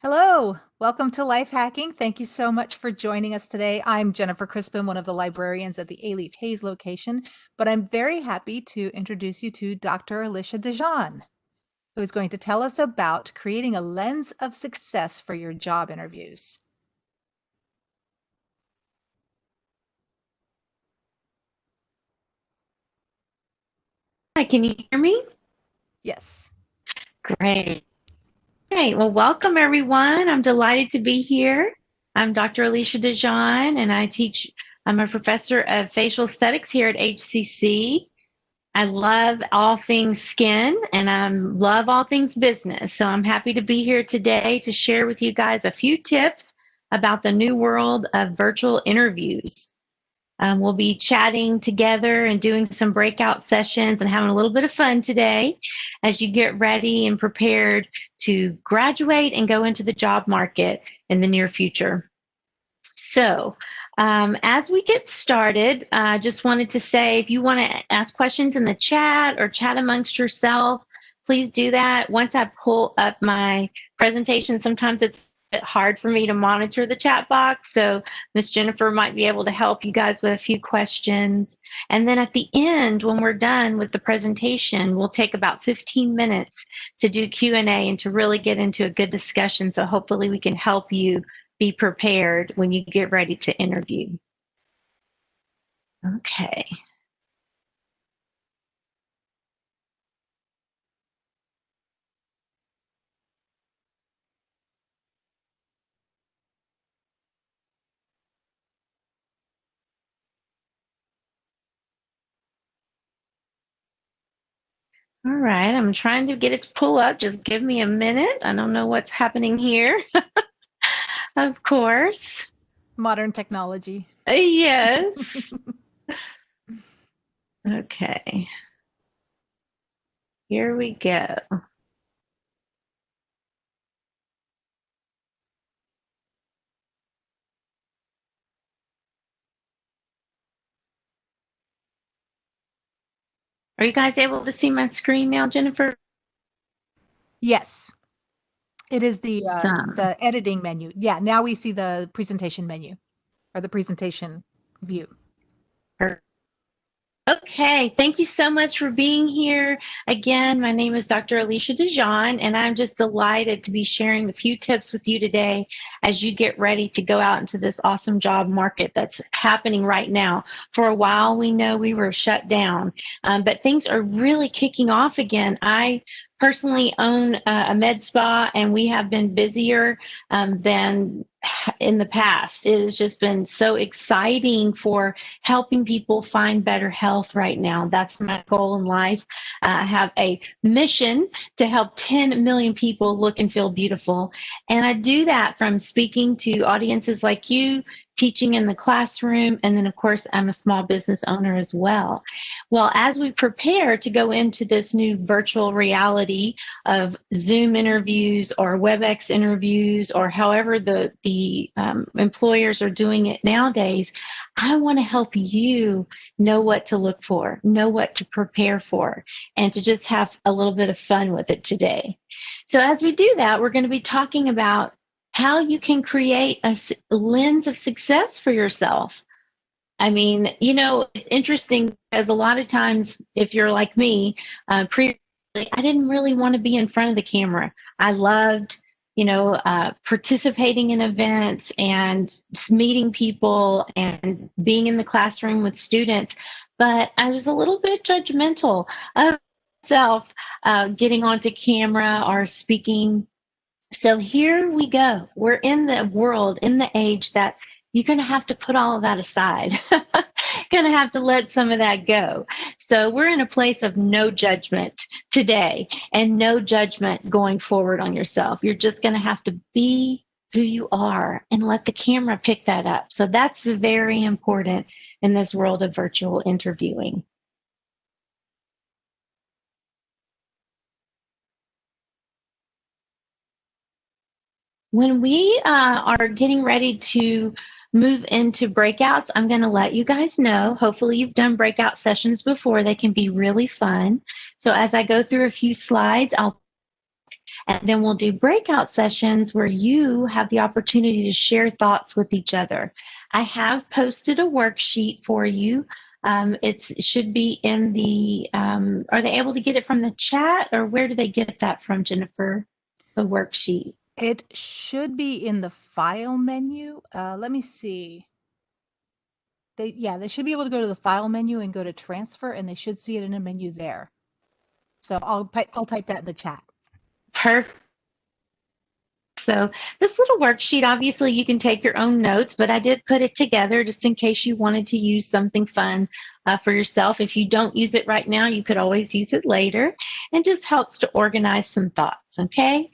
Hello, welcome to Life Hacking. Thank you so much for joining us today. I'm Jennifer Crispin, one of the librarians at the A-Leaf Hayes location, but I'm very happy to introduce you to Dr. Alicia Dijon, who is going to tell us about creating a lens of success for your job interviews. Hi, can you hear me? Yes. Great. Great. Well, welcome everyone. I'm delighted to be here. I'm Dr. Alicia Dijon, and I'm a professor of facial aesthetics here at HCC. I love all things skin and I love all things business. So I'm happy to be here today to share with you guys a few tips about the new world of virtual interviews. We'll be chatting together and doing some breakout sessions and having a little bit of fun today as you get ready and prepared to graduate and go into the job market in the near future. So, as we get started, I just wanted to say if you want to ask questions in the chat or chat amongst yourself, please do that. Once I pull up my presentation, sometimes it's a bit hard for me to monitor the chat box. So Miss Jennifer might be able to help you guys with a few questions. And then at the end, when we're done with the presentation, we'll take about 15 minutes to do Q&A and to really get into a good discussion. So hopefully we can help you be prepared when you get ready to interview. Okay. All right, I'm trying to get it to pull up. Just give me a minute. I don't know what's happening here. Of course. Modern technology. Yes. Okay. Here we go. Are you guys able to see my screen now, Jennifer? Yes. It is the Awesome. editing menu. Yeah, now we see the presentation menu or the presentation view. Okay, thank you so much for being here. Again, my name is Dr. Alicia Dijon, and I'm just delighted to be sharing a few tips with you today as you get ready to go out into this awesome job market that's happening right now. For a while, we know we were shut down, but things are really kicking off again. I personally own a med spa, and we have been busier than in the past. It has just been so exciting for helping people find better health right now. That's my goal in life. I have a mission to help 10 million people look and feel beautiful. And I do that from speaking to audiences like you, teaching in the classroom, and then, of course, I'm a small business owner as well. Well, as we prepare to go into this new virtual reality of Zoom interviews or WebEx interviews or however the employers are doing it nowadays, I want to help you know what to look for, know what to prepare for, and to just have a little bit of fun with it today. So, as we do that, we're going to be talking about how you can create a lens of success for yourself. I mean, it's interesting because a lot of times, if you're like me, previously, I didn't really want to be in front of the camera. I loved, participating in events and meeting people and being in the classroom with students. But I was a little bit judgmental of myself getting onto camera or speaking. So here we go. We're in the world, in the age that you're going to have to put all of that aside. Going to have to let some of that go. So we're in a place of no judgment today and no judgment going forward on yourself. You're just going to have to be who you are and let the camera pick that up. So that's very important in this world of virtual interviewing. When we are getting ready to move into breakouts, I'm going to let you guys know. Hopefully, you've done breakout sessions before. They can be really fun. So, as I go through a few slides, I'll And then we'll do breakout sessions where you have the opportunity to share thoughts with each other. I have posted a worksheet for you. It should be in the, are they able to get it from the chat, or where do they get that from, Jennifer? The worksheet. It should be in the file menu. Let me see. They should be able to go to the file menu and go to transfer, and they should see it in a menu there. So I'll type that in the chat. Perfect. So this little worksheet, obviously you can take your own notes, but I did put it together just in case you wanted to use something fun for yourself. If you don't use it right now, you could always use it later, and just helps to organize some thoughts, okay?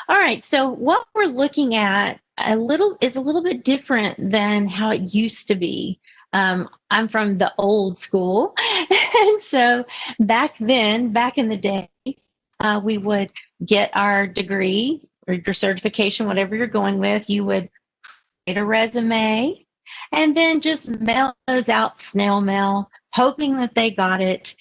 All right, so what we're looking at is a little bit different than how it used to be. I'm from the old school, and so back then, back in the day, we would get our degree or your certification, whatever you're going with. You would create a resume and then just mail those out snail mail, hoping that they got it.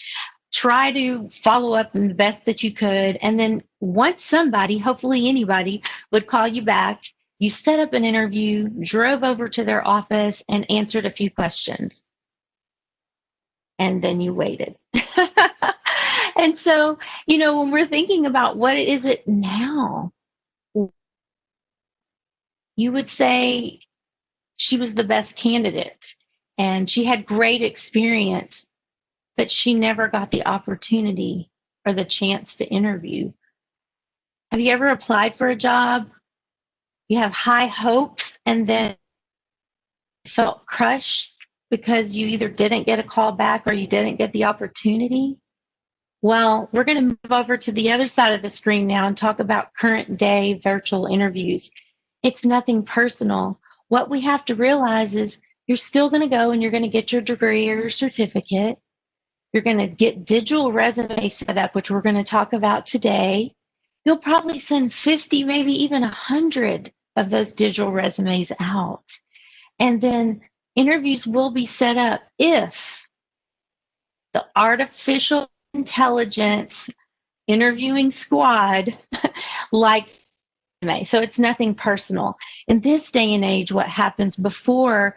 Try to follow up the best that you could. And then once somebody, hopefully anybody, would call you back, you set up an interview, drove over to their office, and answered a few questions. And then you waited. And so, when we're thinking about what is it now, you would say she was the best candidate and she had great experience, but she never got the opportunity or the chance to interview. Have you ever applied for a job? You have high hopes and then felt crushed because you either didn't get a call back or you didn't get the opportunity? Well, we're going to move over to the other side of the screen now and talk about current day virtual interviews. It's nothing personal. What we have to realize is you're still going to go and you're going to get your degree or your certificate. You're going to get digital resume set up, which we're going to talk about today. You'll probably send 50, maybe even 100 of those digital resumes out. And then interviews will be set up if the artificial intelligence interviewing squad likes me. So it's nothing personal. In this day and age, what happens before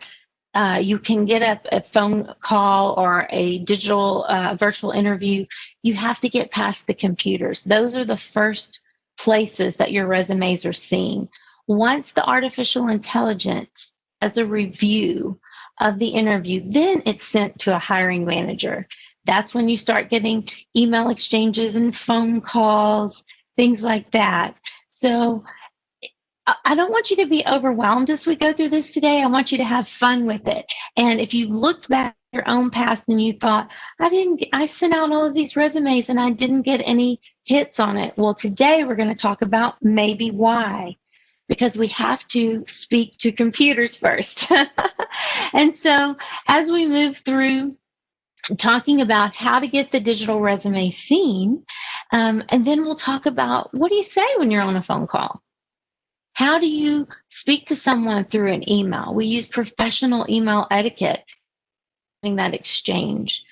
you can get a phone call or a digital virtual interview, you have to get past the computers. Those are the first places that your resumes are seen. Once the artificial intelligence has a review of the interview, then it's sent to a hiring manager. That's when you start getting email exchanges and phone calls, things like that. So I don't want you to be overwhelmed as we go through this today. I want you to have fun with it. And if you looked back at your own past and you thought, I sent out all of these resumes and I didn't get any hits on it. Well, today we're going to talk about maybe why, because we have to speak to computers first. And so as we move through talking about how to get the digital resume seen, and then we'll talk about, what do you say when you're on a phone call? How do you speak to someone through an email? We use professional email etiquette in that exchange.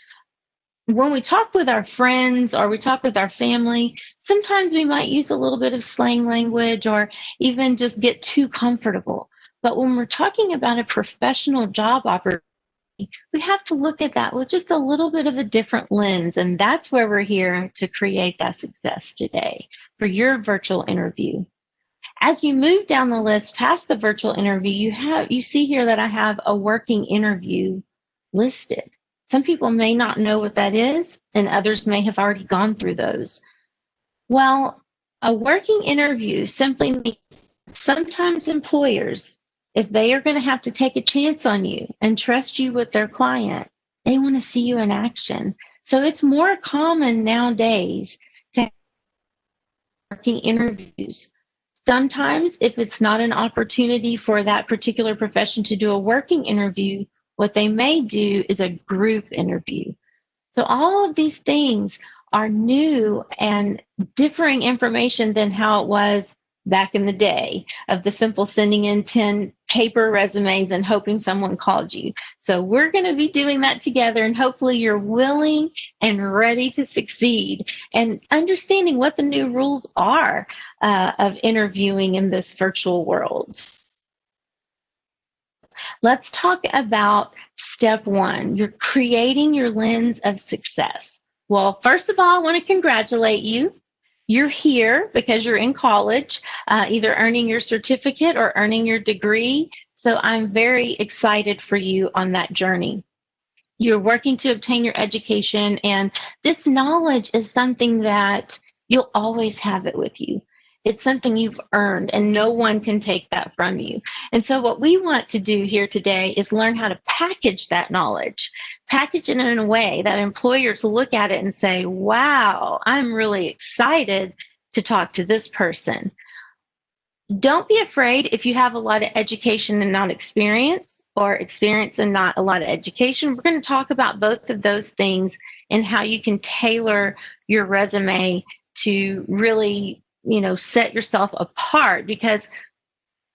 When we talk with our friends or we talk with our family, sometimes we might use a little bit of slang language or even just get too comfortable. But when we're talking about a professional job opportunity, we have to look at that with just a little bit of a different lens. And that's where we're here to create that success today for your virtual interview. As you move down the list past the virtual interview, you see here that I have a working interview listed. Some people may not know what that is, and others may have already gone through those. Well, a working interview simply means sometimes employers, if they are going to have to take a chance on you and trust you with their client, they want to see you in action. So it's more common nowadays to have working interviews. Sometimes, if it's not an opportunity for that particular profession to do a working interview, what they may do is a group interview. So all of these things are new and differing information than how it was back in the day of the simple sending in 10 paper resumes and hoping someone called you. So we're going to be doing that together, and hopefully you're willing and ready to succeed and understanding what the new rules are of interviewing in this virtual world. Let's talk about step one. You're creating your lens of success. Well, first of all, I want to congratulate you. You're here because you're in college, either earning your certificate or earning your degree. So I'm very excited for you on that journey. You're working to obtain your education, and this knowledge is something that you'll always have it with you. It's something you've earned, and no one can take that from you. And so what we want to do here today is learn how to package that knowledge, package it in a way that employers look at it and say, wow, I'm really excited to talk to this person. Don't be afraid if you have a lot of education and not experience, or experience and not a lot of education. We're going to talk about both of those things and how you can tailor your resume to really, set yourself apart, because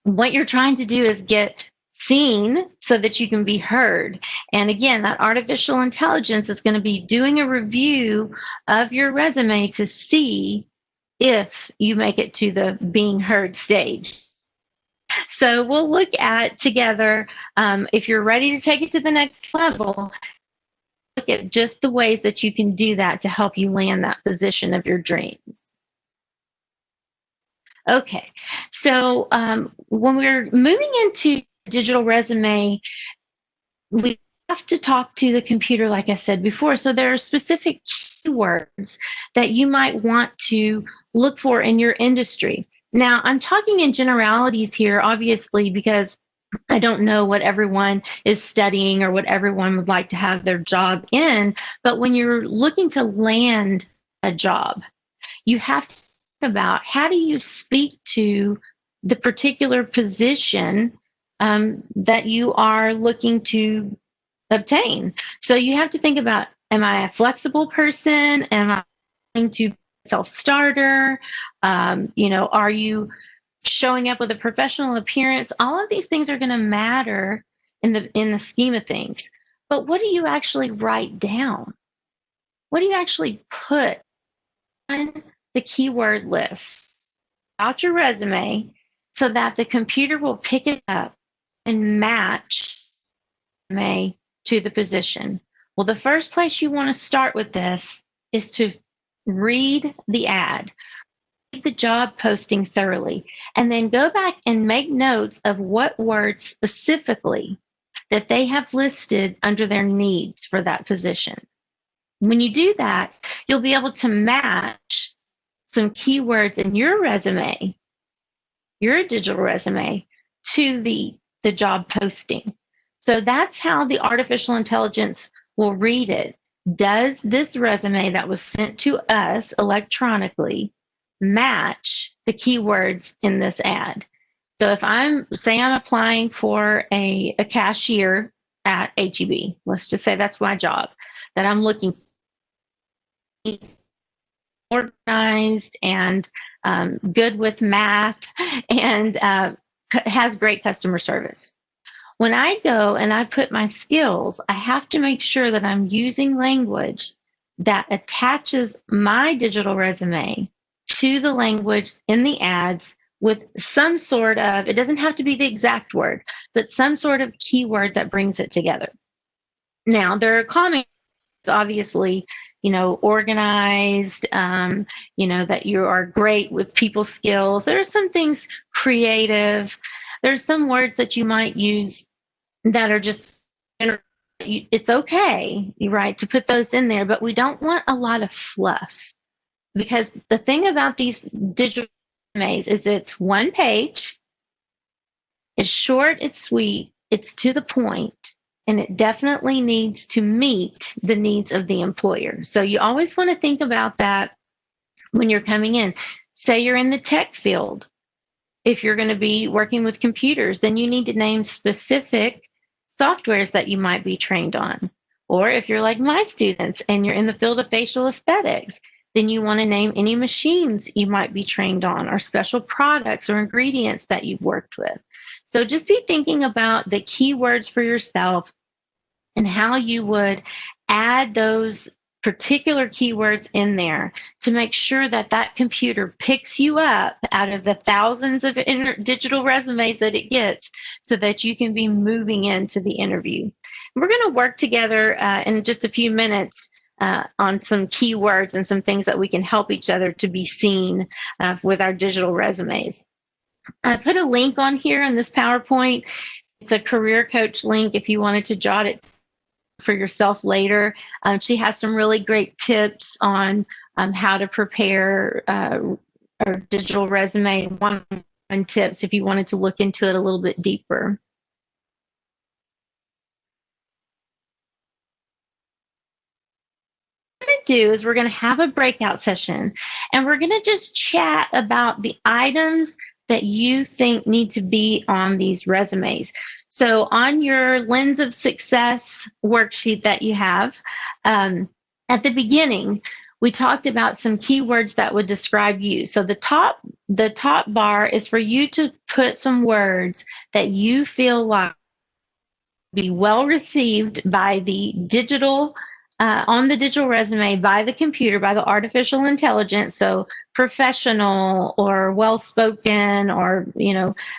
what you're trying to do is get seen so that you can be heard. And again, that artificial intelligence is going to be doing a review of your resume to see if you make it to the being heard stage. So we'll look at together, if you're ready to take it to the next level, look at just the ways that you can do that to help you land that position of your dreams. Okay, so when we're moving into digital resume, we have to talk to the computer, like I said before. So there are specific keywords that you might want to look for in your industry. Now, I'm talking in generalities here, obviously, because I don't know what everyone is studying or what everyone would like to have their job in. But when you're looking to land a job, you have to think about, how do you speak to the particular position that you are looking to obtain. So you have to think about, am I a flexible person? Am I going to self-starter? Are you showing up with a professional appearance? All of these things are going to matter in the scheme of things. But what do you actually write down? What do you actually put on the keyword list out your resume so that the computer will pick it up and match resume to the position? Well, the first place you want to start with this is to read the ad, read the job posting thoroughly, and then go back and make notes of what words specifically that they have listed under their needs for that position. When you do that, you'll be able to match some keywords in your resume, your digital resume, to the job posting. So that's how the artificial intelligence will read it. Does this resume that was sent to us electronically match the keywords in this ad? So if I'm applying for a cashier at HEB, let's just say that's my job, that I'm looking for, organized and good with math, and has great customer service. When I go and I put my skills, I have to make sure that I'm using language that attaches my digital resume to the language in the ads with some sort of, it doesn't have to be the exact word, but some sort of keyword that brings it together. Now, there are comments, obviously, organized, that you are great with people skills. There are some things creative. There's some words that you might use that are just, it's okay, right, to put those in there, but we don't want a lot of fluff, because the thing about these digital resumes is it's one page, it's short, it's sweet, it's to the point, and it definitely needs to meet the needs of the employer. So you always want to think about that when you're coming in. Say you're in the tech field. If you're going to be working with computers, then you need to name specific softwares that you might be trained on. Or if you're like my students and you're in the field of facial aesthetics, Then you want to name any machines you might be trained on, or special products or ingredients that you've worked with. So just be thinking about the keywords for yourself and how you would add those particular keywords in there to make sure that that computer picks you up out of the thousands of digital resumes that it gets, so that you can be moving into the interview. We're going to work together in just a few minutes on some keywords and some things that we can help each other to be seen with our digital resumes. I put a link on here in this PowerPoint. It's a career coach link if you wanted to jot it for yourself later. She has some really great tips on how to prepare a digital resume, one tips if you wanted to look into it a little bit deeper. What we're going to do is we're going to have a breakout session, and we're going to just chat about the items that you think need to be on these resumes. So on your Lens of Success worksheet that you have, at the beginning, we talked about some keywords that would describe you. So the top bar is for you to put some words that you feel like be well received by the digital on the digital resume, by the computer, by the artificial intelligence. So professional or well spoken, or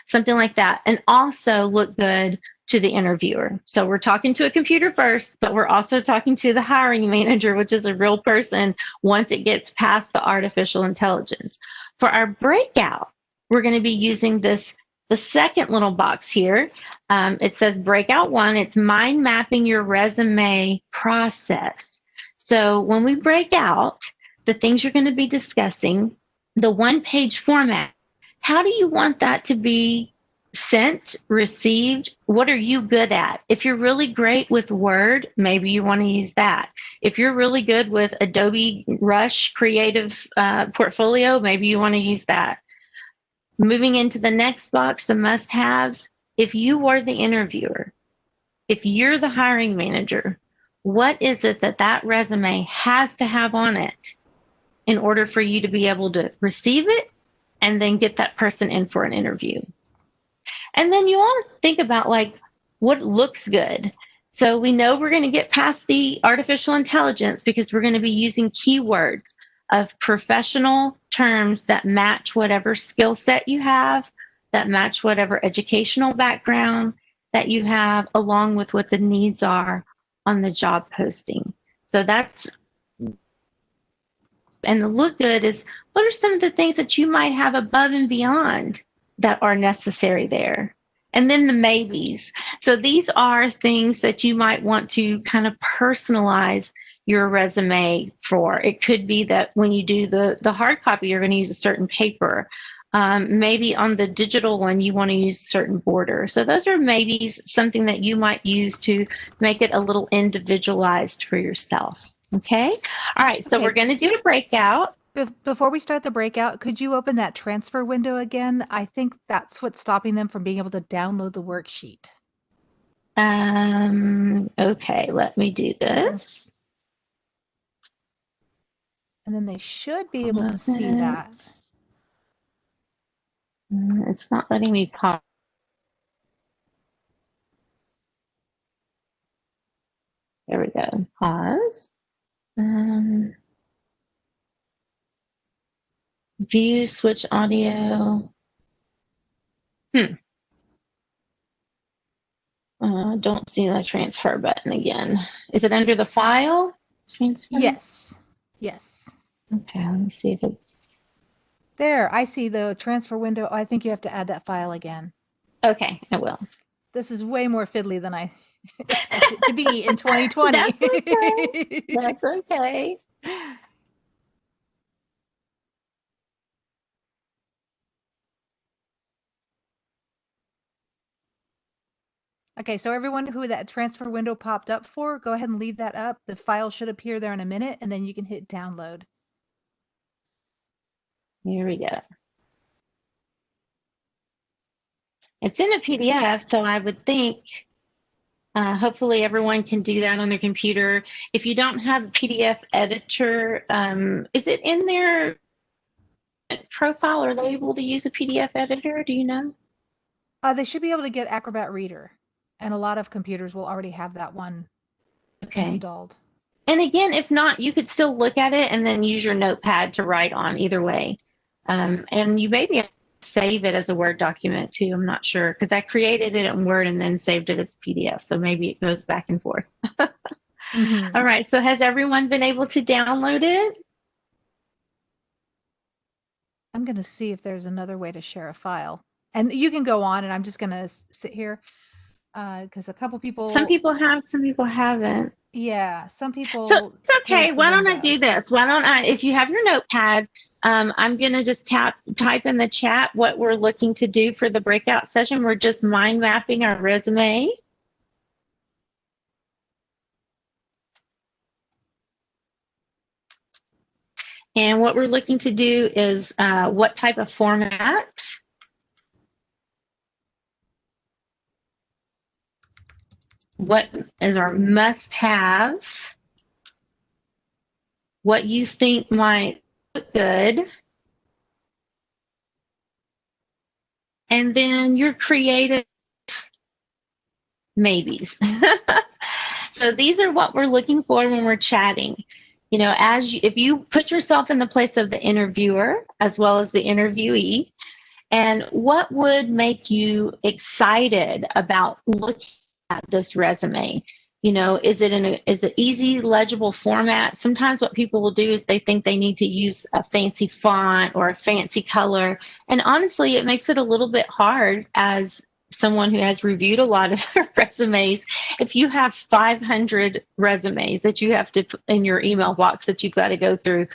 something like that, and also look good to the interviewer. So we're talking to a computer first, but we're also talking to the hiring manager, which is a real person, once it gets past the artificial intelligence. For our breakout, we're going to be using the second little box here. It says Breakout 1. It's mind mapping your resume process. So when we break out the things you're going to be discussing, the one-page format, how do you want that to be sent, received? What are you good at? If you're really great with Word, maybe you want to use that. If you're really good with Adobe Rush Creative Portfolio, maybe you want to use that. Moving into the next box, the must-haves. If you are the interviewer, if you're the hiring manager, what is it that resume has to have on it in order for you to be able to receive it and then get that person in for an interview? And then you want to think about what looks good. So we know we're going to get past the artificial intelligence because we're going to be using keywords of professional terms that match whatever skill set you have, that match whatever educational background that you have, along with what the needs are on the job posting. So and the look good is, what are some of the things that you might have above and beyond that are necessary there? And then the maybes. So these are things that you might want to kind of personalize your resume for. It could be that when you do the hard copy, you're going to use a certain paper. Maybe on the digital one, you want to use a certain border. So those are maybe something that you might use to make it a little individualized for yourself. Okay. All right. So we're going to do a breakout. Before we start the breakout, could you open that transfer window again? I think that's what's stopping them from being able to download the worksheet. Okay, let me do this. And then they should be able to see that. It's not letting me pause. There we go. Pause. View, switch audio. Don't see the transfer button again. Is it under the file? Transfer? Yes. Yes. Okay, let me see if it's there. I see the transfer window. I think you have to add that file again. Okay, I will. This is way more fiddly than I expect it to be in 2020. That's okay. That's okay. Okay, so everyone who that transfer window popped up for, go ahead and leave that up. The file should appear there in a minute, and then you can hit download. Here we go. It's in a PDF, so I would think Hopefully everyone can do that on their computer. If you don't have a PDF editor, is it in their profile? Are they able to use a PDF editor? Do you know? They should be able to get Acrobat Reader, and a lot of computers will already have that one Okay. installed. And again, if not, you could still look at it and then use your notepad to write on either way. And you maybe save it as a Word document too. I'm not sure because I created it in Word and then saved it as PDF. So maybe it goes back and forth. Mm-hmm. All right. So has everyone been able to download it? I'm going to see if there's another way to share a file. And you can go on, and I'm just going to sit here because a couple Some people, people have, some people haven't. yeah, some So people it's close okay. the Why don't I window. do this? Why don't I, if you have your notepad, I'm going to just type in the chat what we're looking to do for the breakout session. We're just mind mapping our resume. And what we're looking to do is what type of format, what is our must haves, what you think might look good, and then your creative maybes. So these are what we're looking for when we're chatting. You know, if you put yourself in the place of the interviewer as well as the interviewee, and what would make you excited about looking at this resume? You know, is it easy, legible format? Sometimes what people will do is they think they need to use a fancy font or a fancy color. And honestly, it makes it a little bit hard as someone who has reviewed a lot of resumes. If you have 500 resumes that you have to put in your email box that you've got to go through,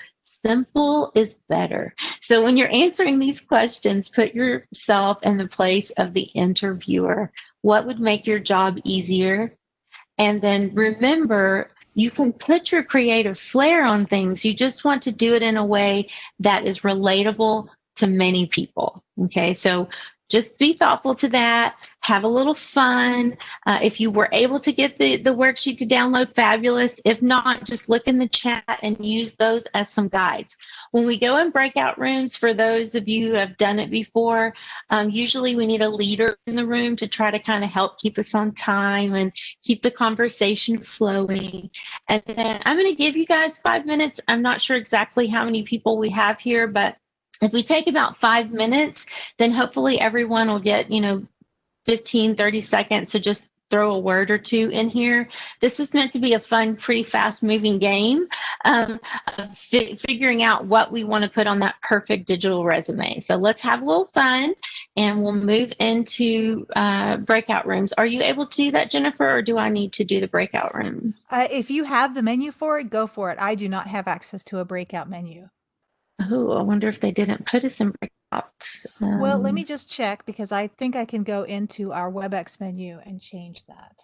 simple is better. So when you're answering these questions, put yourself in the place of the interviewer. What would make your job easier? And then remember, you can put your creative flair on things. You just want to do it in a way that is relatable to many people. Okay, so just be thoughtful to that. Have a little fun. If you were able to get the worksheet to download, fabulous. If not, just look in the chat and use those as some guides. When we go in breakout rooms, for those of you who have done it before, usually we need a leader in the room to try to kind of help keep us on time and keep the conversation flowing. And then I'm going to give you guys 5 minutes. I'm not sure exactly how many people we have here, but if we take about 5 minutes, then hopefully everyone will get, 15, 30 seconds to just throw a word or two in here. This is meant to be a fun, pretty fast moving game of figuring out what we want to put on that perfect digital resume. So let's have a little fun and we'll move into breakout rooms. Are you able to do that, Jennifer, or do I need to do the breakout rooms? If you have the menu for it, go for it. I do not have access to a breakout menu. Oh, I wonder if they didn't put us in breakout. Well, let me just check because I think I can go into our WebEx menu and change that.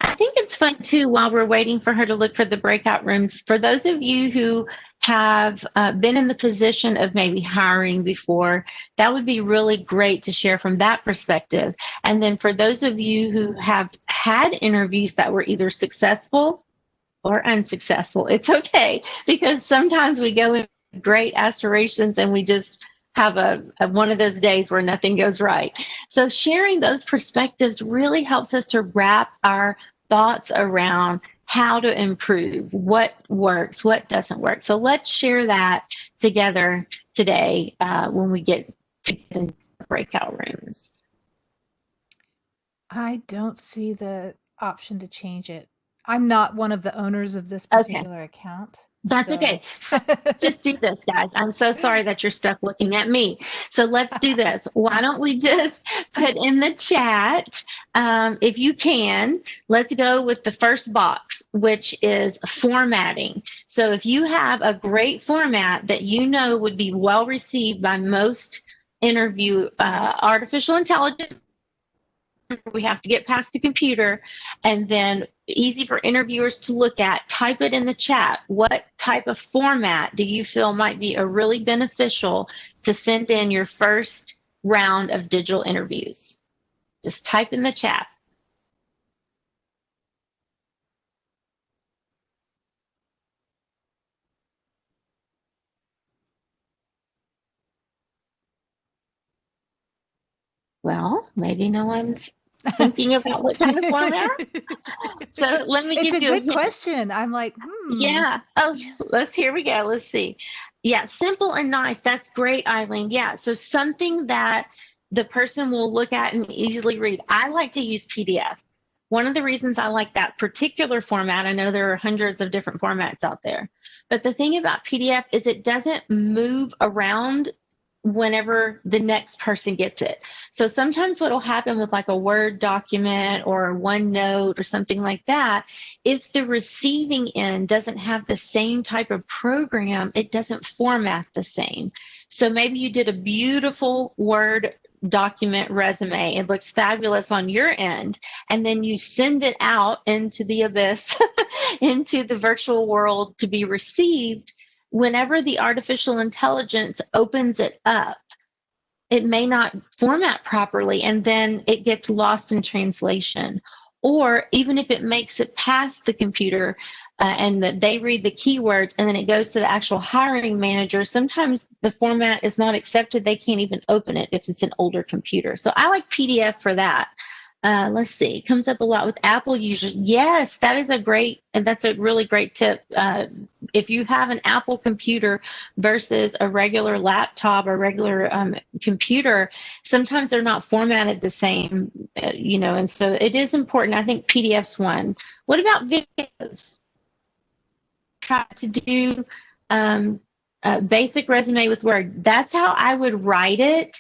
I think it's fun too while we're waiting for her to look for the breakout rooms. For those of you who have been in the position of maybe hiring before, that would be really great to share from that perspective. And then for those of you who have had interviews that were either successful or unsuccessful, it's okay because sometimes we go in with great aspirations and we just have a one of those days where nothing goes right. So sharing those perspectives really helps us to wrap our thoughts around how to improve, what works, what doesn't work. So let's share that together today when we get to the breakout rooms. I don't see the option to change it. I'm not one of the owners of this Okay. particular account. That's So. okay. So just do this, guys. I'm so sorry that you're stuck looking at me. So let's do this. Why don't we just put in the chat, if you can, let's go with the first box, which is formatting. So if you have a great format that you know would be well received by most interview artificial intelligence, we have to get past the computer, and then easy for interviewers to look at. Type it in the chat. What type of format do you feel might be a really beneficial to send in your first round of digital interviews? Just type in the chat. Well, maybe no one's thinking about what kind of format. So let me It's give a you a good hint. question. I'm like, Yeah. Oh, here we go. Let's see. Yeah, simple and nice. That's great, Eileen. Yeah. So something that the person will look at and easily read. I like to use PDF. One of the reasons I like that particular format, I know there are hundreds of different formats out there, but the thing about PDF is it doesn't move around whenever the next person gets it. So sometimes what will happen with like a Word document or OneNote or something like that, if the receiving end doesn't have the same type of program, it doesn't format the same. So maybe you did a beautiful Word document resume. It looks fabulous on your end. And then you send it out into the abyss, into the virtual world to be received. Whenever the artificial intelligence opens it up, it may not format properly and then it gets lost in translation. Or even if it makes it past the computer and that they read the keywords and then it goes to the actual hiring manager, sometimes the format is not accepted. They can't even open it if it's an older computer. So I like PDF for that. Let's see, it comes up a lot with Apple users. Yes, that's a really great tip. If you have an Apple computer versus a regular laptop or regular computer, sometimes they're not formatted the same, and so it is important. I think PDF's one. What about videos? Try to do basic resume with Word. That's how I would write it.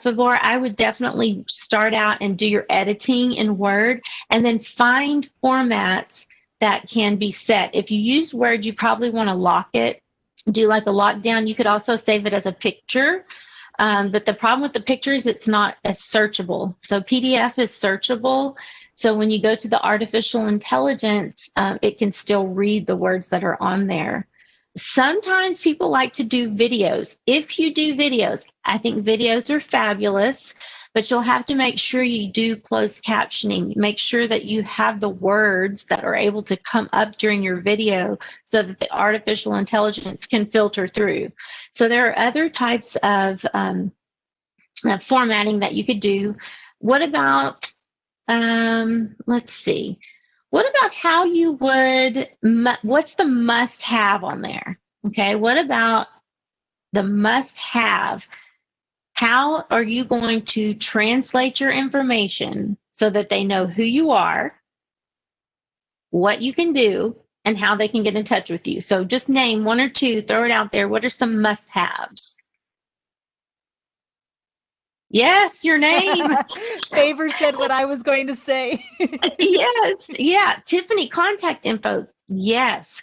Favor, I would definitely start out and do your editing in Word and then find formats that can be set. If you use Word, you probably want to lock it, do like a lockdown. You could also save it as a picture. But the problem with the picture is it's not as searchable. So PDF is searchable. So when you go to the artificial intelligence, it can still read the words that are on there. Sometimes people like to do videos. If you do videos, I think videos are fabulous, but you'll have to make sure you do closed captioning. Make sure that you have the words that are able to come up during your video so that the artificial intelligence can filter through. So there are other types of formatting that you could do. What about, let's see. What about how you would, what's the must have on there? Okay, what about the must have? How are you going to translate your information so that they know who you are, what you can do, and how they can get in touch with you? So just name one or two, throw it out there. What are some must haves? Yes, your name. Favor said what I was going to say. Yes, yeah. Tiffany, contact info. Yes,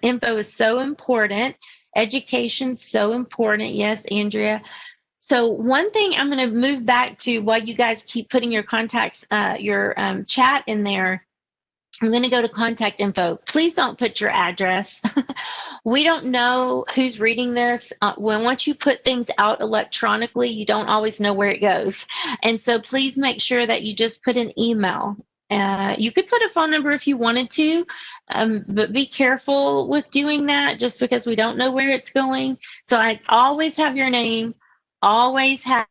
info is so important. Education, so important. Yes, Andrea. So one thing I'm going to move back to while you guys keep putting your contacts, your chat in there. I'm going to go to contact info. Please don't put your address. We don't know who's reading this. Once you put things out electronically, you don't always know where it goes. And so please make sure that you just put an email. You could put a phone number if you wanted to, but be careful with doing that just because we don't know where it's going. So I always have your name, always have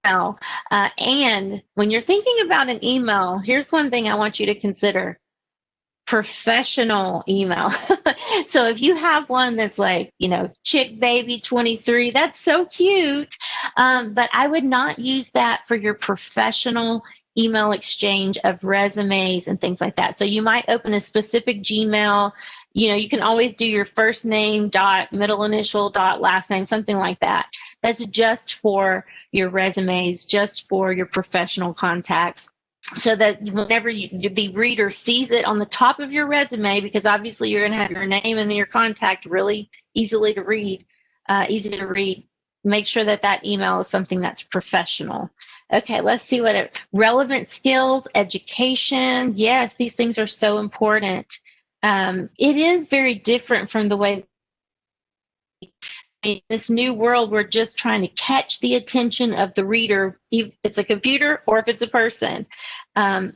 email. And when you're thinking about an email, here's one thing I want you to consider. Professional email. So if you have one that's like, chick baby 23, that's so cute. But I would not use that for your professional email exchange of resumes and things like that. So you might open a specific Gmail. You can always do your first name dot middle initial dot last name, something like that. That's just for your resumes, just for your professional contacts. So that whenever the reader sees it on the top of your resume, because obviously you're going to have your name and your contact really easy to read, make sure that email is something that's professional. Okay, let's see relevant skills, education. Yes, these things are so important. It is very different from the way in this new world, we're just trying to catch the attention of the reader, if it's a computer or if it's a person. Um,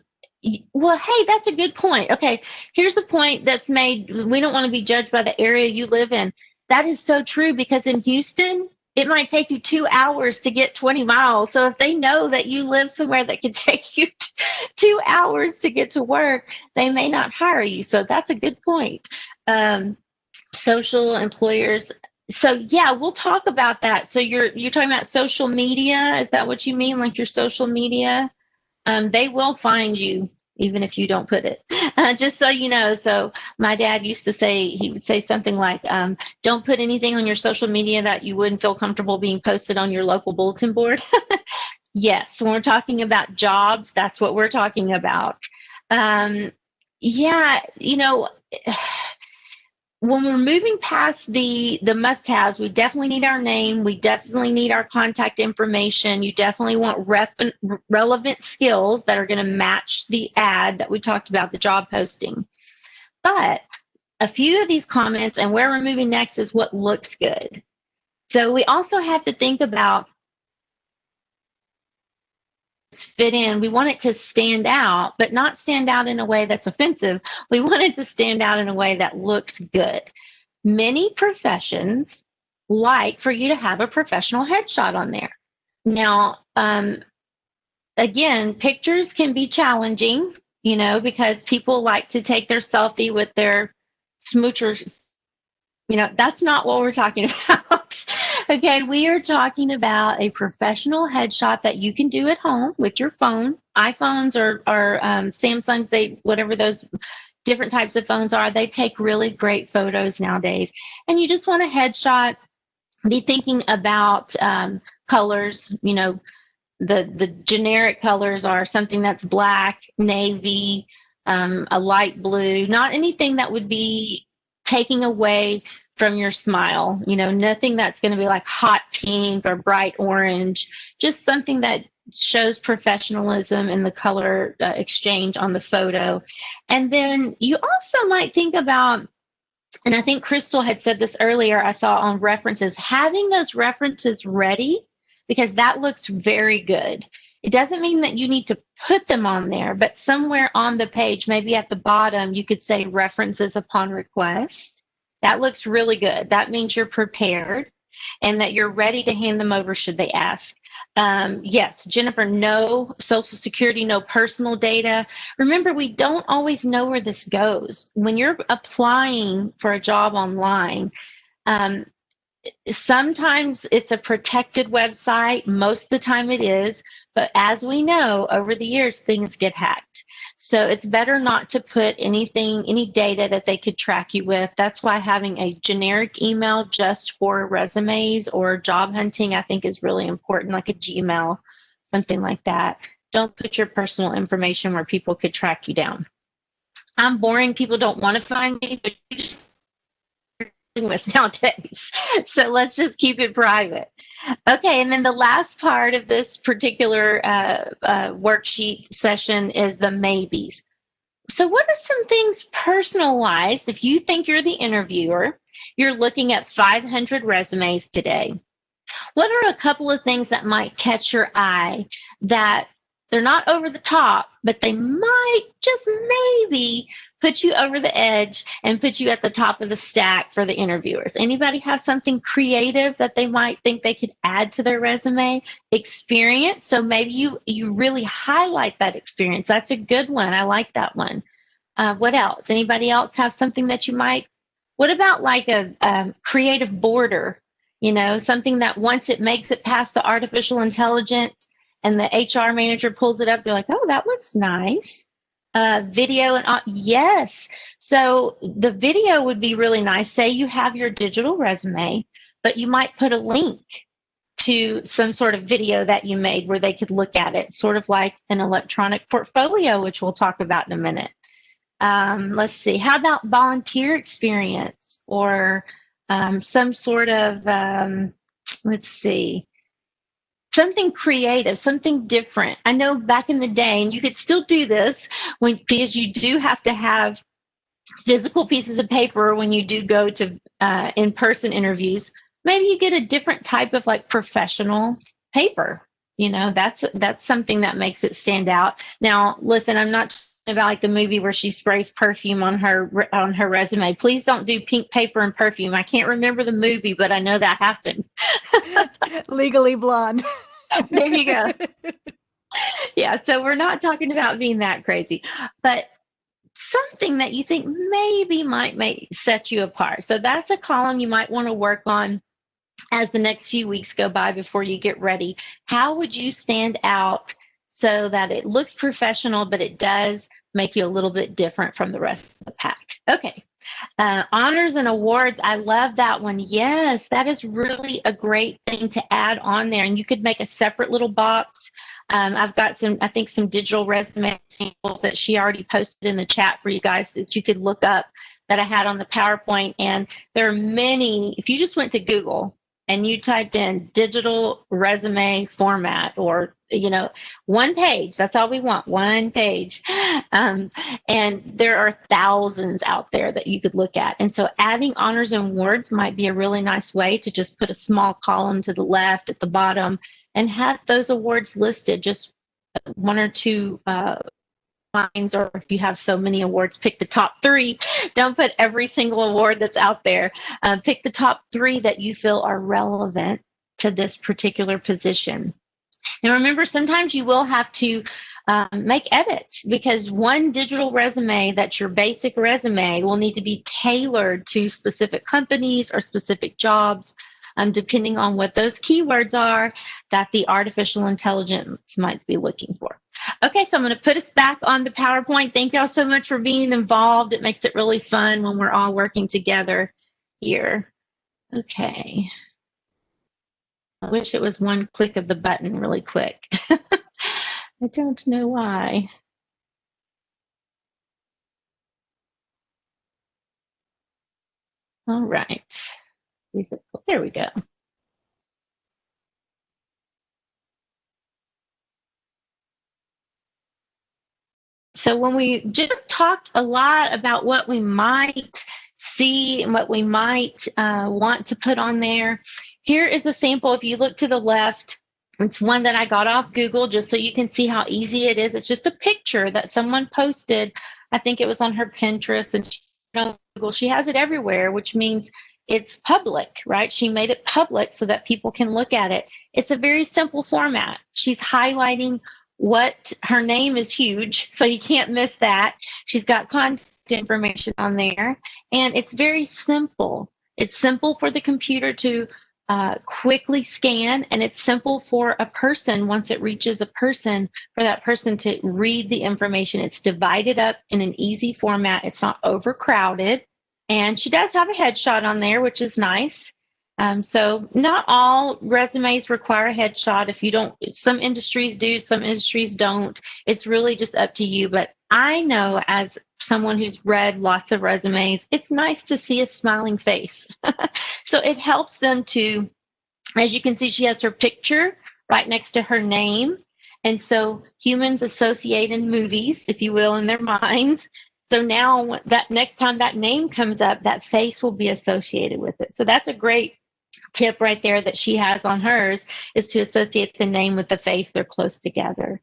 well, hey, that's a good point. Okay, here's the point that's made. We don't want to be judged by the area you live in. That is so true, because in Houston, it might take you 2 hours to get 20 miles. So if they know that you live somewhere that can take you 2 hours to get to work, they may not hire you. So that's a good point. Social employers. So yeah, we'll talk about that. So you're talking about social media. Is that what you mean? Like your social media? They will find you even if you don't put it. Just so you know. So my dad used to say, he would say something like, don't put anything on your social media that you wouldn't feel comfortable being posted on your local bulletin board. Yes, when we're talking about jobs, that's what we're talking about. Yeah, when we're moving past the must-haves, we definitely need our name. We definitely need our contact information. You definitely want relevant skills that are going to match the ad that we talked about, the job posting. But a few of these comments, and where we're moving next, is what looks good. So we also have to think about fit in. We want it to stand out, but not stand out in a way that's offensive. We want it to stand out in a way that looks good. Many professions like for you to have a professional headshot on there. Now, again, pictures can be challenging, because people like to take their selfie with their smoochers. That's not what we're talking about. Okay, we are talking about a professional headshot that you can do at home with your phone. iPhones or Samsungs, whatever those different types of phones are, they take really great photos nowadays. And you just want a headshot. Be thinking about colors. The generic colors are something that's black, navy, a light blue, not anything that would be taking away from your smile. Nothing that's going to be like hot pink or bright orange, just something that shows professionalism in the color exchange on the photo. And then you also might think about, and I think Crystal had said this earlier, I saw on references, having those references ready, because that looks very good. It doesn't mean that you need to put them on there, but somewhere on the page, maybe at the bottom, you could say references upon request. That looks really good. That means you're prepared and that you're ready to hand them over should they ask. Yes, Jennifer, no social security, no personal data. Remember, we don't always know where this goes. When you're applying for a job online, sometimes it's a protected website. Most of the time it is. But as we know, over the years, things get hacked. So it's better not to put any data that they could track you with. That's why having a generic email just for resumes or job hunting, I think, is really important, like a Gmail, something like that. Don't put your personal information where people could track you down. I'm boring. People don't want to find me, but you just with nowadays. So let's just keep it private. Okay, and then the last part of this particular worksheet session is the maybes. So what are some things personalized? If you think you're the interviewer, you're looking at 500 resumes today. What are a couple of things that might catch your eye that they're not over the top, but they might just maybe put you over the edge and put you at the top of the stack for the interviewers? Anybody have something creative that they might think they could add to their resume? Experience. So maybe you really highlight that experience. That's a good one. I like that one. What else? Anybody else have something that you might? What about like a creative border? Something that once it makes it past the artificial intelligence and the HR manager pulls it up, they're like, oh, that looks nice. Video and yes. So the video would be really nice. Say you have your digital resume, but you might put a link to some sort of video that you made where they could look at it, sort of like an electronic portfolio, which we'll talk about in a minute. Let's see. How about volunteer experience or some sort of, let's see, something creative, something different. I know back in the day, and you could still do this because you do have to have physical pieces of paper when you do go to in-person interviews. Maybe you get a different type of like professional paper. That's something that makes it stand out. Now, listen, I'm not talking about like the movie where she sprays perfume on her resume. Please don't do pink paper and perfume. I can't remember the movie, but I know that happened. Legally Blonde. There you go. Yeah, so we're not talking about being that crazy, but something that you think maybe might set you apart. So that's a column you might want to work on as the next few weeks go by before you get ready. How would you stand out so that it looks professional, but it does make you a little bit different from the rest of the pack? Okay. Honors and awards. I love that one. Yes, that is really a great thing to add on there. And you could make a separate little box. I've got some digital resume samples that she already posted in the chat for you guys that you could look up that I had on the PowerPoint. And there are many, if you just went to Google and you typed in digital resume format or, one page, that's all we want, one page. And there are thousands out there that you could look at. And so adding honors and awards might be a really nice way to just put a small column to the left at the bottom and have those awards listed, just one or two lines, or if you have so many awards, pick the top 3. Don't put every single award that's out there. Pick the top 3 that you feel are relevant to this particular position. And remember, sometimes you will have to make edits because one digital resume that's your basic resume will need to be tailored to specific companies or specific jobs, depending on what those keywords are that the artificial intelligence might be looking for. Okay, so I'm going to put us back on the PowerPoint. Thank y'all so much for being involved. It makes it really fun when we're all working together here. Okay. I wish it was one click of the button really quick. I don't know why. All right. There we go. So when we just talked a lot about what we might see and what we might want to put on there, here is a sample. If you look to the left, it's one that I got off Google just so you can see how easy it is. It's just a picture that someone posted. I think it was on her Pinterest, and on Google. She has it everywhere, which means it's public, right? She made it public so that people can look at it. It's a very simple format. She's highlighting what her name is huge, so you can't miss that. She's got contact information on there, and it's very simple. It's simple for the computer to quickly scan, and it's simple for a person, once it reaches a person, for that person to read the information. It's divided up in an easy format. It's not overcrowded, and she does have a headshot on there, which is nice. So not all resumes require a headshot. If you don't, some industries do, some industries don't. It's really just up to you. But I know, as someone who's read lots of resumes, it's nice to see a smiling face. So it helps them to, as you can see, she has her picture right next to her name. And so humans associate in movies, if you will, in their minds. So now that next time that name comes up, that face will be associated with it. So that's a great tip right there that she has on hers, is to associate the name with the face. They're close together.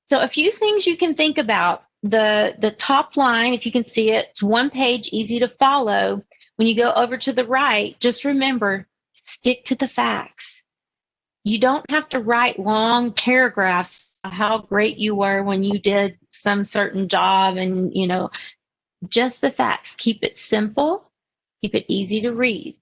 So a few things you can think about. The top line, if you can see it, it's one page, easy to follow. When you go over to the right, just remember, stick to the facts. You don't have to write long paragraphs of how great you were when you did some certain job, and just the facts. Keep it simple, keep it easy to read.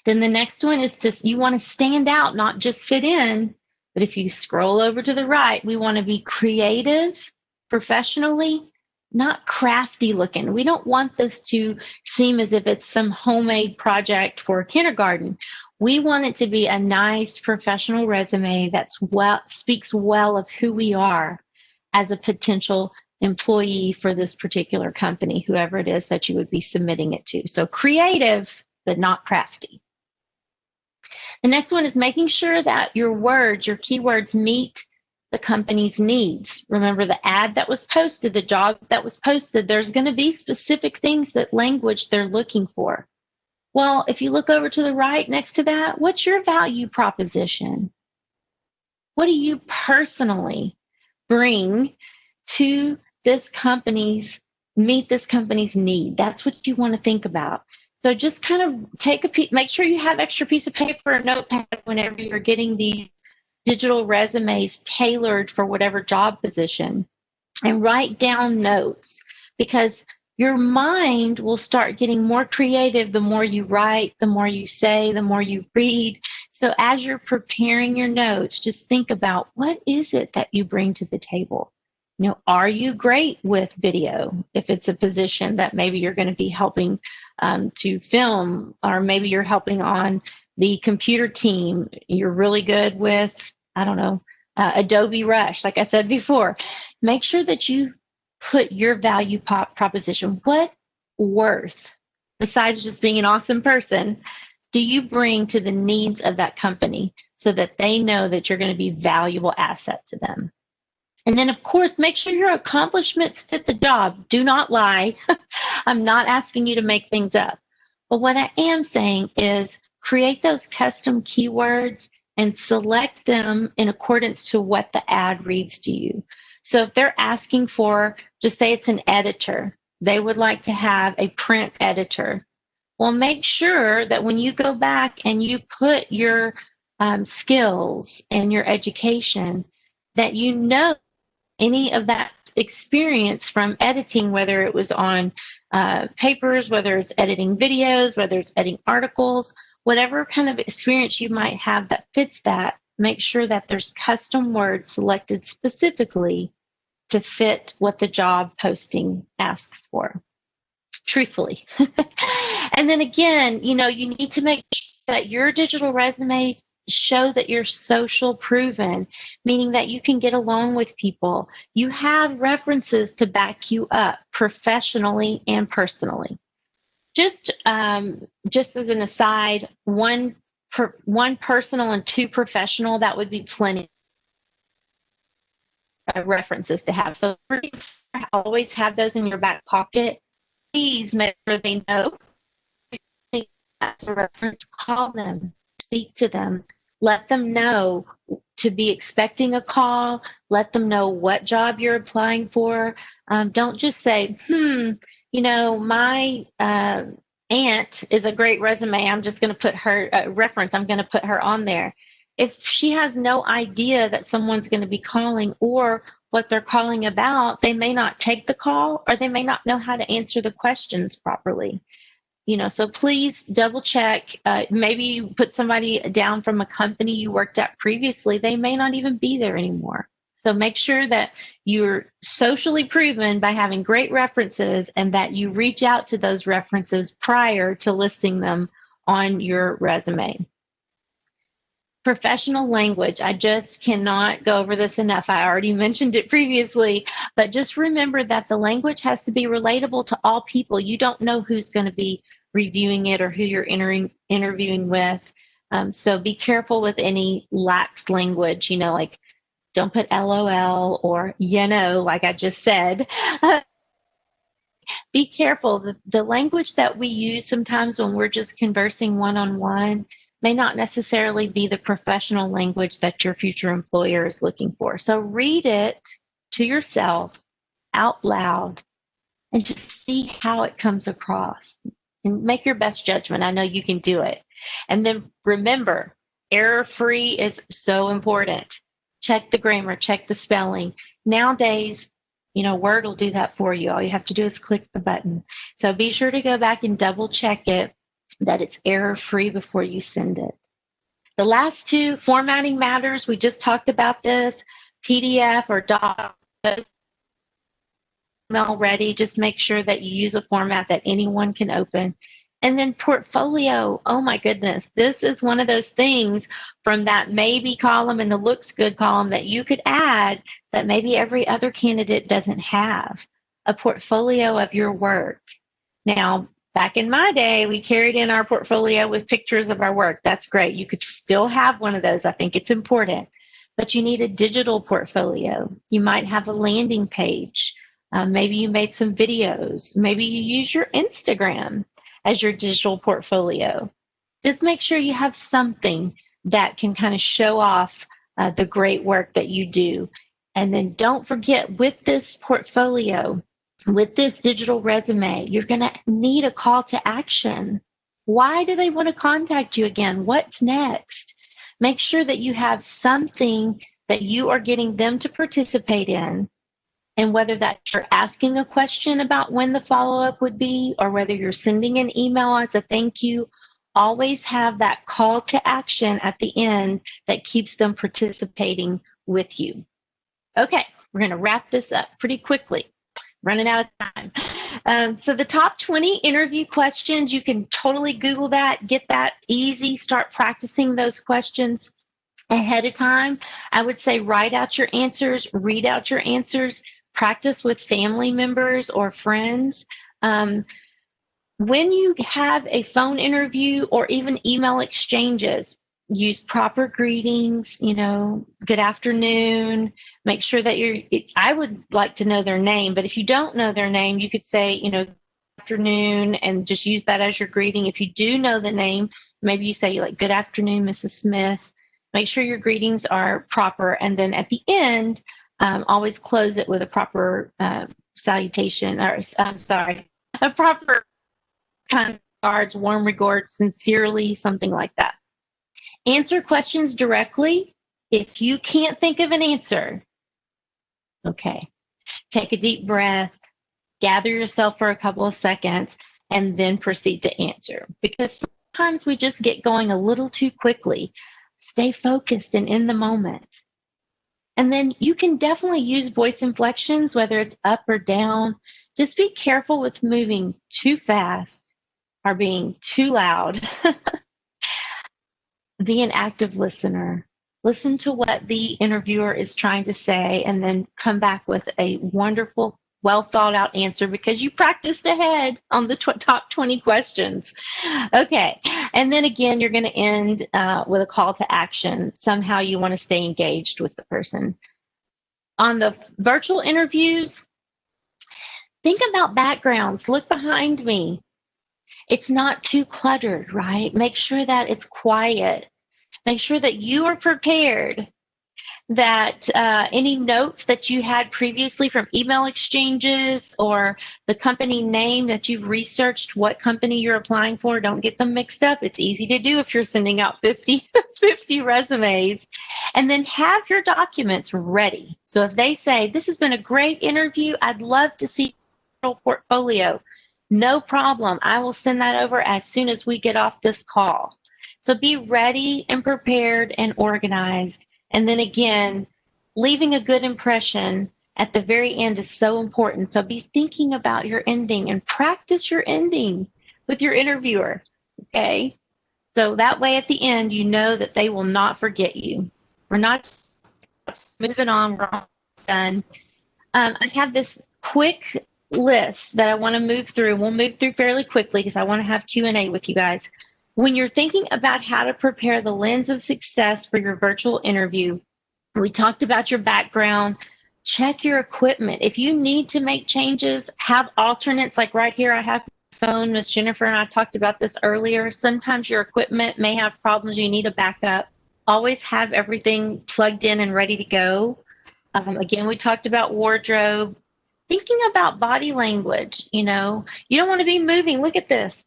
Then the next one is you want to stand out, not just fit in. But if you scroll over to the right, we want to be creative, professionally, not crafty looking. We don't want this to seem as if it's some homemade project for kindergarten. We want it to be a nice professional resume that speaks well of who we are as a potential employee for this particular company, whoever it is that you would be submitting it to. So creative, but not crafty. The next one is making sure that your words, your keywords meet the company's needs. Remember the ad that was posted, the job that was posted, there's going to be specific things that language they're looking for. Well, if you look over to the right next to that, what's your value proposition? What do you personally bring to meet this company's need? That's what you want to think about. So just kind of make sure you have extra piece of paper or notepad whenever you're getting these digital resumes tailored for whatever job position, and write down notes, because your mind will start getting more creative the more you write, the more you say, the more you read. So as you're preparing your notes, just think about, what is it that you bring to the table? Are you great with video? If it's a position that maybe you're going to be helping to film, or maybe you're helping on the computer team, you're really good with, I don't know, Adobe Rush, like I said before. Make sure that you put your value proposition. What worth, besides just being an awesome person, do you bring to the needs of that company so that they know that you're going to be a valuable asset to them? And then, of course, make sure your accomplishments fit the job. Do not lie. I'm not asking you to make things up. But what I am saying is create those custom keywords and select them in accordance to what the ad reads to you. So if they're asking for, just say it's an editor, they would like to have a print editor. Well, make sure that when you go back and you put your skills and your education, that you know any of that experience from editing, whether it was on papers, whether it's editing videos, whether it's editing articles, whatever kind of experience you might have that fits that, make sure that there's custom words selected specifically to fit what the job posting asks for, truthfully. And then again, you need to make sure that your digital resumes show that you're social proven, meaning that you can get along with people. You have references to back you up professionally and personally. Just as an aside, one personal and two professional, that would be plenty of references to have. So always have those in your back pocket. Please make sure they know that's a reference. Call them, speak to them, let them know to be expecting a call, let them know what job you're applying for. Don't just say, my aunt is a great resume, I'm just going to put her reference, I'm going to put her on there. If she has no idea that someone's going to be calling or what they're calling about, they may not take the call, or they may not know how to answer the questions properly. So please double check. Maybe you put somebody down from a company you worked at previously. They may not even be there anymore. So make sure that you're socially proven by having great references, and that you reach out to those references prior to listing them on your resume. Professional language. I just cannot go over this enough. I already mentioned it previously, but just remember that the language has to be relatable to all people. You don't know who's going to be reviewing it or who you're interviewing with. So be careful with any lax language, like don't put LOL or, like I just said. Be careful. The language that we use sometimes when we're just conversing one-on-one may not necessarily be the professional language that your future employer is looking for. So read it to yourself out loud and just see how it comes across and make your best judgment. I know you can do it. And then remember, error-free is so important. Check the grammar, check the spelling. Nowadays, Word will do that for you. All you have to do is click the button. So be sure to go back and double check it, that it's error-free before you send it. The last two, formatting matters. We just talked about this. PDF or doc already. Just make sure that you use a format that anyone can open. And then portfolio. Oh my goodness. This is one of those things from that maybe column and the looks good column that you could add that maybe every other candidate doesn't have. A portfolio of your work. Now, Back in my day, we carried in our portfolio with pictures of our work. That's great. You could still have one of those. I think it's important. But you need a digital portfolio. You might have a landing page. Maybe you made some videos. Maybe you use your Instagram as your digital portfolio. Just make sure you have something that can kind of show off the great work that you do. And then don't forget, with this portfolio, with this digital resume, you're going to need a call to action. Why do they want to contact you again? What's next? Make sure that you have something that you are getting them to participate in. And whether that's you're asking a question about when the follow-up would be, or whether you're sending an email as a thank you, always have that call to action at the end that keeps them participating with you. Okay, we're going to wrap this up pretty quickly. Running out of time. So the top 20 interview questions, you can totally Google that, get that easy, start practicing those questions ahead of time. I would say write out your answers, read out your answers, practice with family members or friends. When you have a phone interview or even email exchanges, use proper greetings, good afternoon. Make sure that I would like to know their name, but if you don't know their name, you could say, good afternoon, and just use that as your greeting. If you do know the name, maybe you say like, good afternoon, Mrs. Smith. Make sure your greetings are proper. And then at the end, always close it with a proper salutation, or I'm sorry, a proper kind of regards, warm regards, sincerely, something like that. Answer questions directly. If you can't think of an answer, okay, take a deep breath, gather yourself for a couple of seconds, and then proceed to answer. Because sometimes we just get going a little too quickly. Stay focused and in the moment. And then you can definitely use voice inflections, whether it's up or down. Just be careful with moving too fast or being too loud. Be an active listener. Listen to what the interviewer is trying to say, and then come back with a wonderful, well thought out answer because you practiced ahead on the top 20 questions. Okay. And then again, you're going to end with a call to action. Somehow you want to stay engaged with the person. On the virtual interviews, think about backgrounds. Look behind me. It's not too cluttered, right? Make sure that it's quiet. Make sure that you are prepared, that any notes that you had previously from email exchanges or the company name that you've researched, what company you're applying for, don't get them mixed up. It's easy to do if you're sending out 50 resumes. And then have your documents ready. So if they say, this has been a great interview, I'd love to see your portfolio. No problem. I will send that over as soon as we get off this call. So be ready and prepared and organized. And then again, leaving a good impression at the very end is so important. So be thinking about your ending and practice your ending with your interviewer. Okay. So that way at the end, you know that they will not forget you. We're not moving on. We're all done. I have this quick list that I want to move through. We'll move through fairly quickly because I want to have Q&A with you guys. When you're thinking about how to prepare the lens of success for your virtual interview, we talked about your background. Check your equipment. If you need to make changes, have alternates. Like right here, I have my phone. Miss Jennifer and I talked about this earlier. Sometimes your equipment may have problems. You need a backup. Always have everything plugged in and ready to go. Again, we talked about wardrobe. Thinking about body language, you don't want to be moving. Look at this.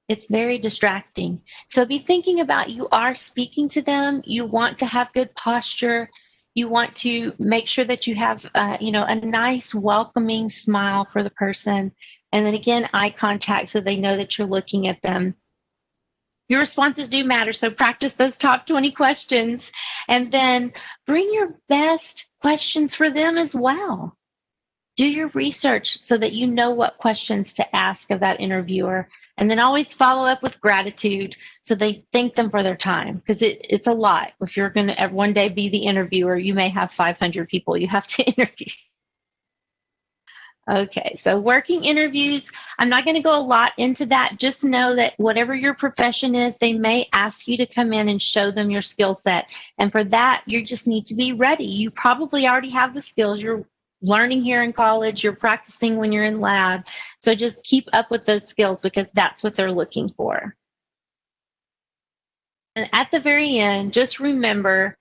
It's very distracting. So be thinking about you are speaking to them. You want to have good posture. You want to make sure that you have, a nice welcoming smile for the person. And then again, eye contact so they know that you're looking at them. Your responses do matter, so practice those top 20 questions. And then bring your best questions for them as well. Do your research so that you know what questions to ask of that interviewer. And then always follow up with gratitude so they thank them for their time, because it's a lot. If you're going to one day be the interviewer, you may have 500 people you have to interview. Okay, so working interviews, I'm not going to go a lot into that. Just know that whatever your profession is, they may ask you to come in and show them your skill set. And for that, you just need to be ready. You probably already have the skills. You're learning here in college, you're practicing when you're in lab. So just keep up with those skills because that's what they're looking for. And at the very end, just remember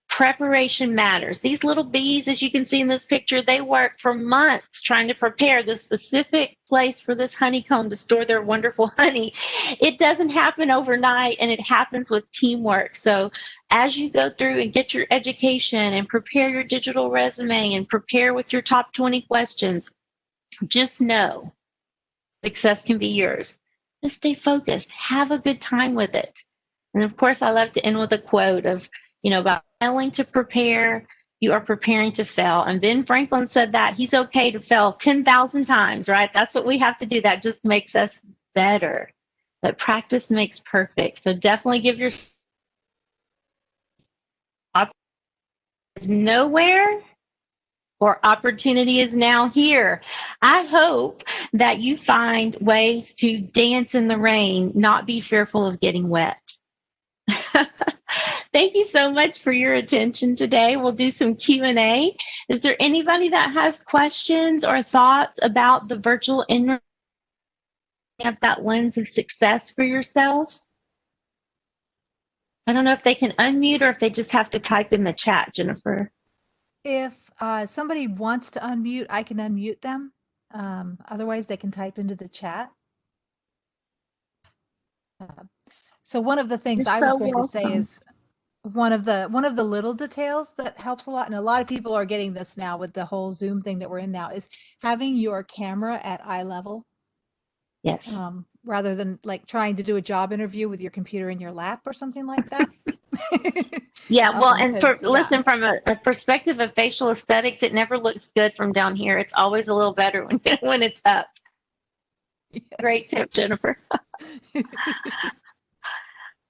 preparation matters. These little bees, as you can see in this picture, they work for months trying to prepare the specific place for this honeycomb to store their wonderful honey. It doesn't happen overnight, and it happens with teamwork. So as you go through and get your education and prepare your digital resume and prepare with your top 20 questions, just know success can be yours. Just stay focused. Have a good time with it. And of course, I love to end with a quote of, about failing to prepare, you are preparing to fail. And Ben Franklin said that he's okay to fail 10,000 times, right? That's what we have to do. That just makes us better. But practice makes perfect. So definitely give your nowhere or opportunity is now here. I hope that you find ways to dance in the rain, not be fearful of getting wet. Thank you so much for your attention today. We'll do some Q&A. Is there anybody that has questions or thoughts about the virtual interview of that lens of success for yourself? I don't know if they can unmute or if they just have to type in the chat, Jennifer. If somebody wants to unmute, I can unmute them. Otherwise, they can type into the chat. So one of the things I was going to say is one of the little details that helps a lot, and a lot of people are getting this now with the whole Zoom thing that we're in now, is having your camera at eye level. Yes. Rather than like trying to do a job interview with your computer in your lap or something like that. Yeah, well, and listen, from a perspective of facial aesthetics, it never looks good from down here. It's always a little better when it's up. Yes. Great tip, Jennifer.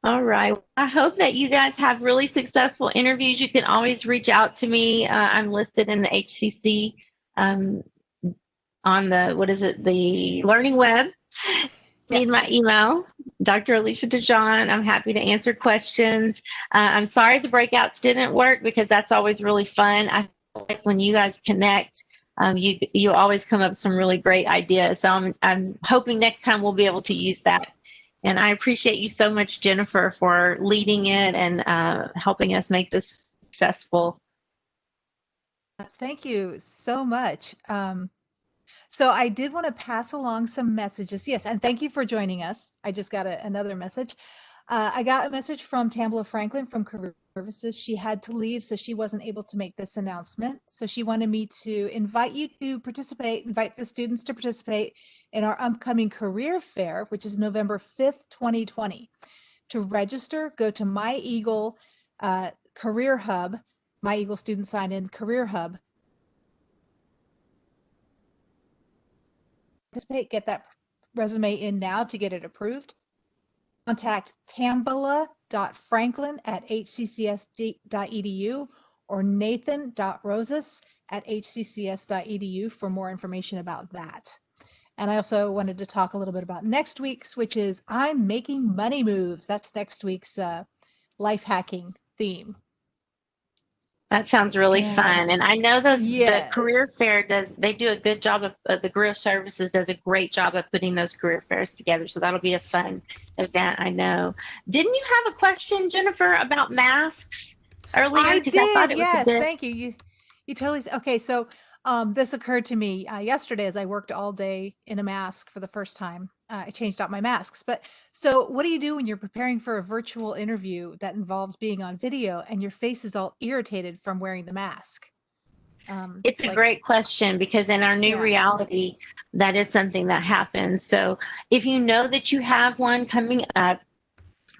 All right. I hope that you guys have really successful interviews. You can always reach out to me. I'm listed in the HCC on the Learning Web. Yes. Need my email, Dr. Alicia DeJean. I'm happy to answer questions. I'm sorry the breakouts didn't work because that's always really fun. I feel like when you guys connect, you always come up with some really great ideas. So I'm hoping next time we'll be able to use that. And I appreciate you so much, Jennifer, for leading it and helping us make this successful. Thank you so much. So I did want to pass along some messages. Yes, and thank you for joining us. I just got another message. I got a message from Tamla Franklin from Career Services. She had to leave, so she wasn't able to make this announcement. So she wanted me to invite you to participate, invite the students to participate in our upcoming career fair, which is November 5th, 2020. To register, go to My Eagle Career Hub, My Eagle Student Sign-In Career Hub. Participate, get that resume in now to get it approved. Contact tambala.franklin@hccs.edu or nathan.rosas@hccs.edu for more information about that. And I also wanted to talk a little bit about next week's, which is I'm Making Money Moves. That's next week's life hacking theme. That sounds really fun. And I know the career fair they do a good job of, the Career Services does a great job of putting those career fairs together. So that'll be a fun event, I know. Didn't you have a question, Jennifer, about masks earlier? I did, yes, thank you. You totally, okay, so this occurred to me yesterday as I worked all day in a mask for the first time. I changed out my masks. But so what do you do when you're preparing for a virtual interview that involves being on video and your face is all irritated from wearing the mask? It's a great question because in our new reality, that is something that happens. So if you know that you have one coming up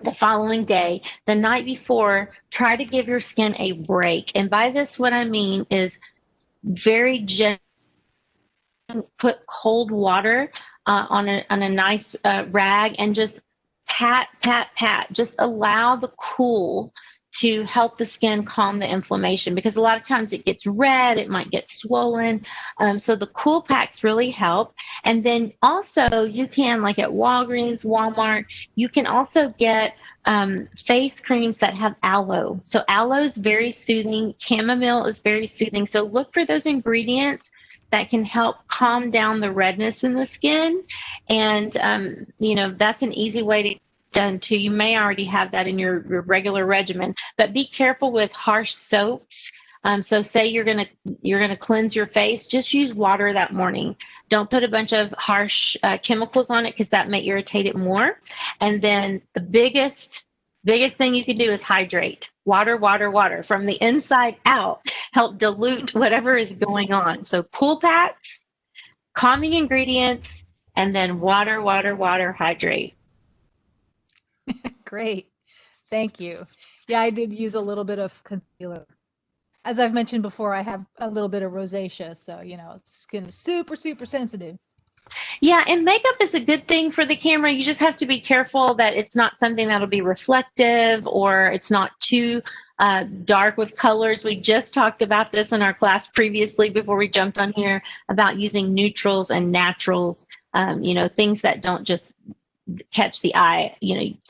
the following day, the night before, try to give your skin a break. And by this, what I mean is very gently put cold water on a nice rag and just pat, pat, pat. Just allow the cool to help the skin calm the inflammation, because a lot of times it gets red, it might get swollen. So the cool packs really help. And then also you can, like at Walgreens, Walmart, you can also get face creams that have aloe. So aloe is very soothing. Chamomile is very soothing. So look for those ingredients that can help calm down the redness in the skin. And, that's an easy way to done too. You may already have that in your regular regimen, but be careful with harsh soaps. So say you're gonna cleanse your face, just use water that morning. Don't put a bunch of harsh chemicals on it, because that may irritate it more. And then the biggest thing you can do is hydrate. Water, water, water from the inside out. Help dilute whatever is going on. So cool packs, calming ingredients, and then water, water, water, hydrate. Great. Thank you. Yeah, I did use a little bit of concealer. As I've mentioned before, I have a little bit of rosacea, so skin is super, super sensitive. Yeah, and makeup is a good thing for the camera. You just have to be careful that it's not something that'll be reflective, or it's not too dark with colors. We just talked about this in our class previously before we jumped on here, about using neutrals and naturals, things that don't just catch the eye.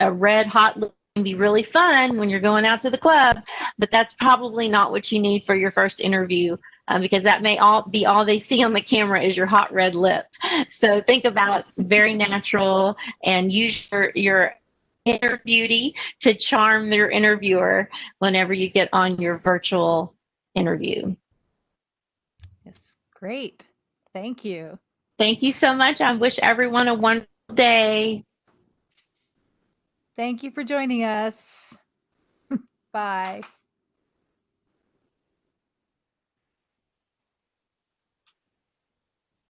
A red hot lip can be really fun when you're going out to the club, but that's probably not what you need for your first interview, because that may be all they see on the camera is your hot red lip. So think about very natural, and use your inner beauty to charm your interviewer whenever you get on your virtual interview. Yes, great. Thank you. Thank you so much. I wish everyone a wonderful day. Thank you for joining us. Bye.